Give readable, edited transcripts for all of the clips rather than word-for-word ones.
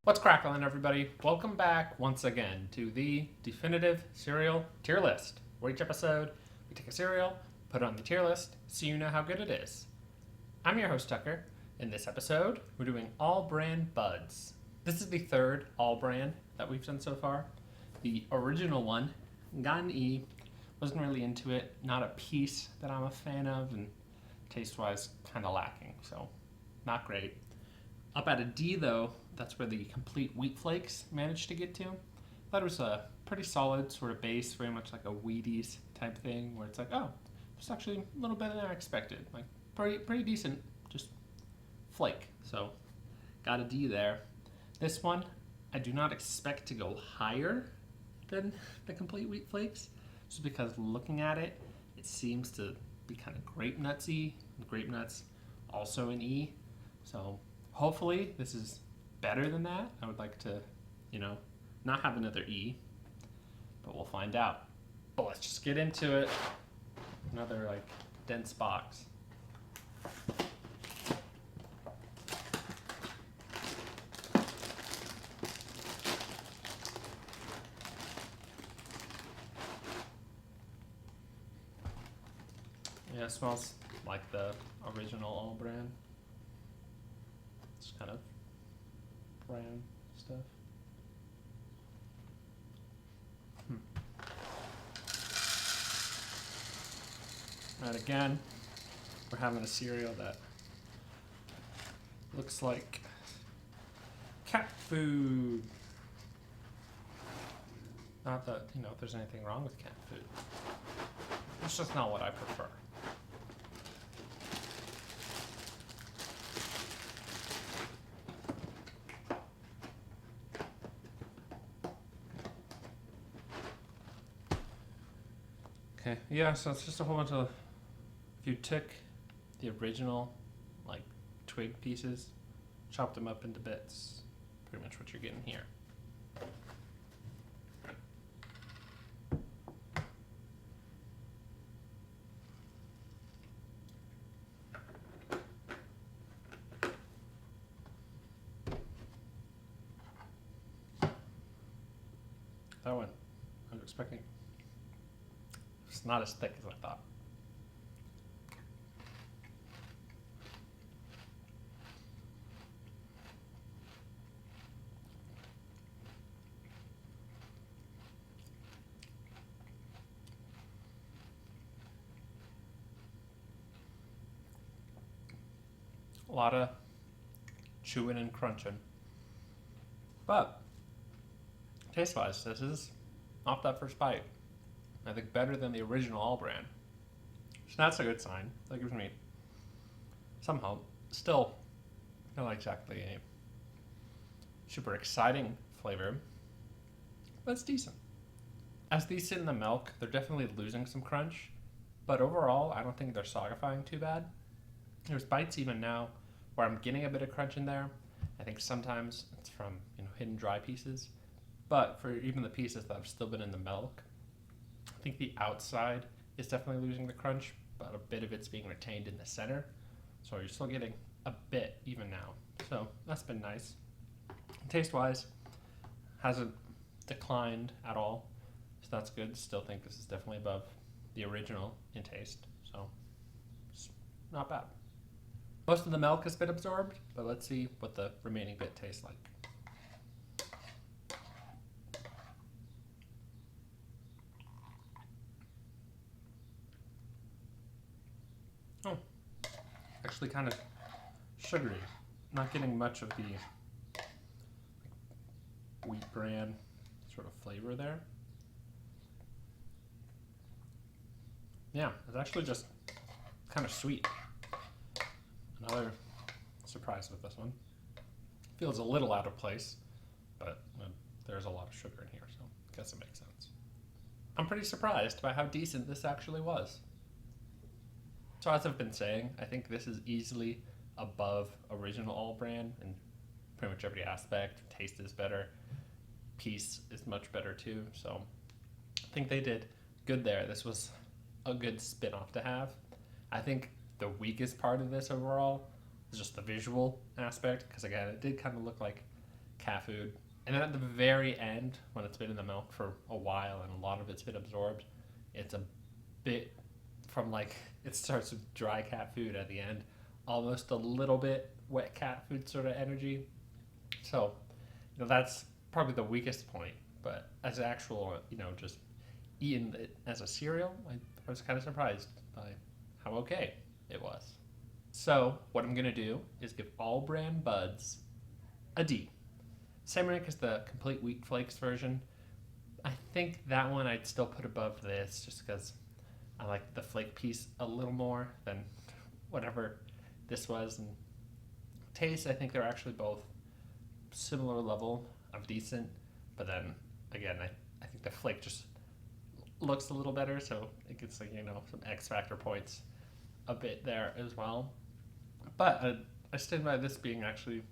What's crackling, everybody? Welcome back once again to the definitive cereal tier list, where each episode we take a cereal, put it on the tier list, so you know how good it is. I'm your host, Tucker. In this episode, we're doing All-Bran Buds. This is the third All-Bran that we've done so far. The original one got an E, wasn't really into it, not a piece that I'm a fan of, and taste-wise, kind of lacking, so not great. Up at a D, though, that's where the complete wheat flakes managed to get to. That was a pretty solid sort of base, very much like a Wheaties type thing, where it's like, oh, it's actually a little better than I expected. Like, pretty decent, just flake. So, got a D there. This one, I do not expect to go higher than the complete wheat flakes, just because looking at it, it seems to be kind of grape nutsy. Grape nuts also an E. So, hopefully this is better than that. I would like to, not have another E, but we'll find out. But let's just get into it. Another dense box. Yeah, it smells like the original All-Bran. It's kind of brown stuff. And again, we're having a cereal that looks like cat food. Not that, there's anything wrong with cat food. It's just not what I prefer. Okay, yeah, so it's just a whole bunch of, if you took the original, twig pieces, chopped them up into bits, pretty much what you're getting here. That one, I was expecting. It's not as thick as I thought. A lot of chewing and crunching. But, taste-wise, this is, off that first bite, I think better than the original All-Bran. So that's a good sign. That gives me some hope. Still, not exactly a super exciting flavor, but it's decent. As these sit in the milk, they're definitely losing some crunch, but overall, I don't think they're sogifying too bad. There's bites even now where I'm getting a bit of crunch in there. I think sometimes it's from hidden dry pieces, but for even the pieces that have still been in the milk, I think the outside is definitely losing the crunch, but a bit of it's being retained in the center. So you're still getting a bit even now. So that's been nice. Taste-wise, hasn't declined at all. So that's good. Still think this is definitely above the original in taste. So it's not bad. Most of the milk has been absorbed, but let's see what the remaining bit tastes like. Oh, actually kind of sugary. Not getting much of the wheat bran sort of flavor there. Yeah, it's actually just kind of sweet. Another surprise with this one. Feels a little out of place, but there's a lot of sugar in here, so I guess it makes sense. I'm pretty surprised by how decent this actually was. So as I've been saying, I think this is easily above original All-Bran in pretty much every aspect. Taste is better. Piece is much better too. So I think they did good there. This was a good spin-off to have. I think the weakest part of this overall is just the visual aspect, because again, it did kind of look like cat food. And then at the very end, when it's been in the milk for a while and a lot of it's been absorbed, it's a bit from like, it starts with dry cat food at the end, almost a little bit wet cat food sort of energy. So, that's probably the weakest point. But as actual, just eating it as a cereal, I was kind of surprised by how okay it was. So, what I'm going to do is give All-Bran Buds a D. Same rank as the complete wheat flakes version. I think that one I'd still put above this just because I like the flake piece a little more than whatever this was. And taste, I think they're actually both similar level of decent. But then, again, I think the flake just looks a little better, so it gets like, some X factor points a bit there as well. But I stand by this being actually,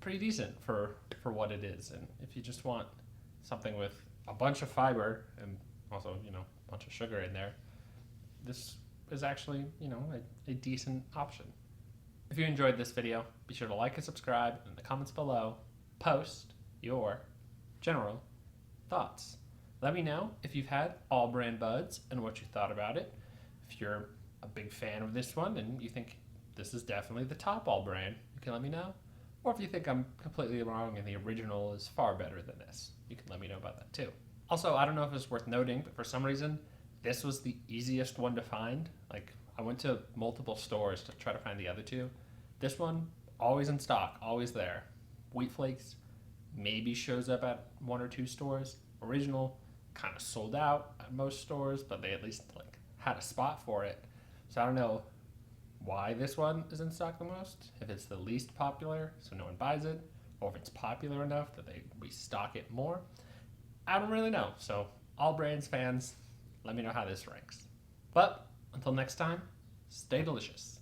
pretty decent for what it is. And if you just want something with a bunch of fiber and also, a bunch of sugar in there, this is actually, a decent option. If you enjoyed this video, be sure to like and subscribe. In the comments below, post your general thoughts. Let me know if you've had All-Bran Buds and what you thought about it. If you're a big fan of this one and you think this is definitely the top All-Bran, you can let me know. Or if you think I'm completely wrong and the original is far better than this, you can let me know about that too. Also, I don't know if it's worth noting, but for some reason, this was the easiest one to find. Like, I went to multiple stores to try to find the other two. This one, always in stock, always there. Wheat flakes maybe shows up at 1 or 2 stores. Original kind of sold out at most stores, but they at least had a spot for it. So I don't know why this one is in stock the most, if it's the least popular so no one buys it, or if it's popular enough that they restock it more. I don't really know. So All-Bran's fans, let me know how this ranks. But until next time, stay delicious.